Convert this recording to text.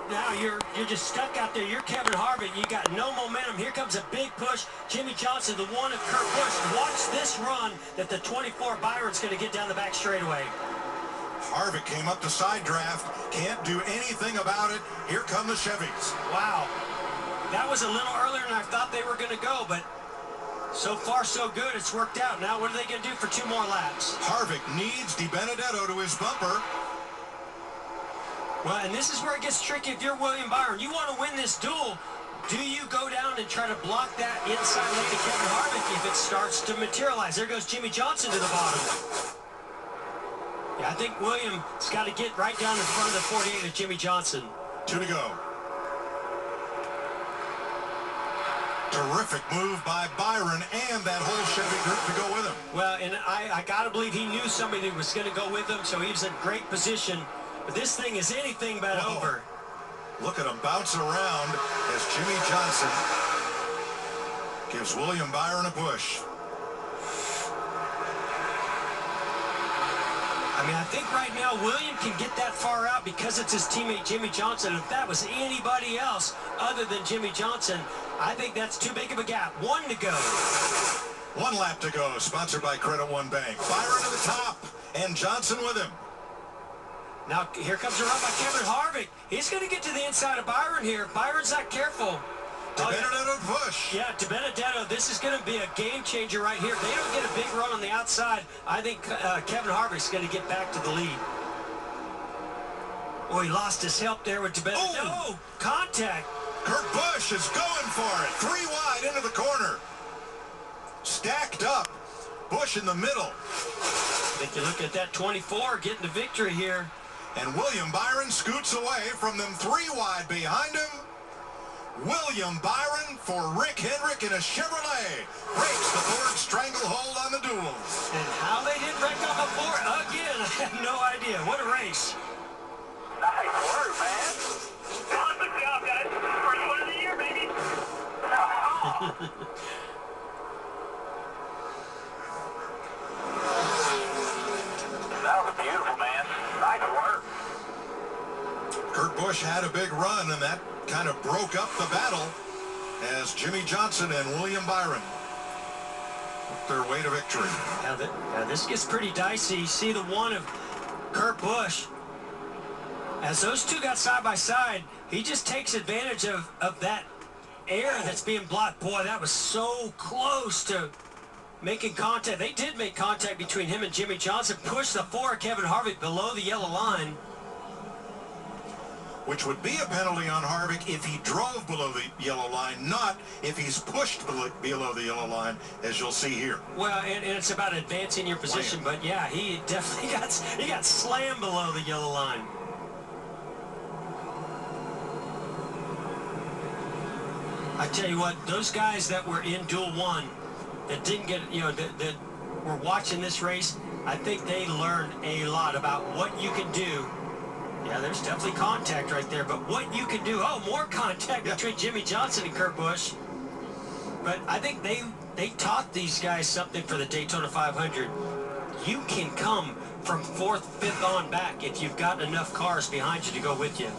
Now you're just stuck out there. You're Kevin Harvick. You got no momentum. Here comes a big push. Jimmie Johnson, the one of Kurt Busch. Watch this run that the 24 Byron's going to get down the back straightaway. Harvick came up the side draft. Can't do anything about it. Here come the Chevys. Wow. That was a little earlier than I thought they were going to go, but so far so good. It's worked out. Now what are they going to do for 2 more laps? Harvick needs DiBenedetto to his bumper. Well, and this is where it gets tricky if you're William Byron. You want to win this duel. Do you go down and try to block that inside lane of Kevin Harvick if it starts to materialize? There goes Jimmie Johnson to the bottom. Yeah, I think William's got to get right down in front of the 48 of Jimmie Johnson. 2 to go. Terrific move by Byron and that whole Chevy group to go with him. Well, and I got to believe he knew somebody was going to go with him, so he was in great position. But this thing is anything but over. Look at him bounce around as Jimmie Johnson gives William Byron a push. I mean, I think right now William can get that far out because it's his teammate Jimmie Johnson. If that was anybody else other than Jimmie Johnson, I think that's too big of a gap. 1 to go. 1 lap to go, sponsored by Credit One Bank. Byron to the top, and Johnson with him. Now, here comes a run by Kevin Harvick. He's going to get to the inside of Byron here. Byron's not careful. DiBenedetto push. Yeah, DiBenedetto, this is going to be a game changer right here. If they don't get a big run on the outside, I think Kevin Harvick's going to get back to the lead. Oh, he lost his help there with DiBenedetto. Oh, contact. Kurt Busch is going for it. 3 wide into the corner. Stacked up. Busch in the middle. I think you look at that 24 getting the victory here. And William Byron scoots away from them 3 wide behind him. William Byron for Rick Hendrick in a Chevrolet breaks the Ford stranglehold on the Duel. And how they did wreck on the Ford again, I have no idea. What a race. Nice work, man. Good job, guys. First one of the year, baby. That was beautiful, man. Nice work. Kurt Busch had a big run, and that kind of broke up the battle as Jimmie Johnson and William Byron took their way to victory. Now this gets pretty dicey. You see the one of Kurt Busch. As those two got side by side, he just takes advantage of that air that's being blocked. Boy, that was so close to making contact. They did make contact between him and Jimmie Johnson. Pushed the 4 of Kevin Harvick below the yellow line. Which would be a penalty on Harvick if he drove below the yellow line, not if he's pushed below the yellow line, as you'll see here. Well, and it's about advancing your position, but yeah, he definitely got slammed below the yellow line. I tell you what, those guys that were in Duel 1 that didn't get, that were watching this race, I think they learned a lot about what you can do. Yeah, there's definitely contact right there, but what you can do, more contact between Jimmie Johnson and Kurt Busch. But I think they taught these guys something for the Daytona 500. You can come from 4th, 5th on back if you've got enough cars behind you to go with you.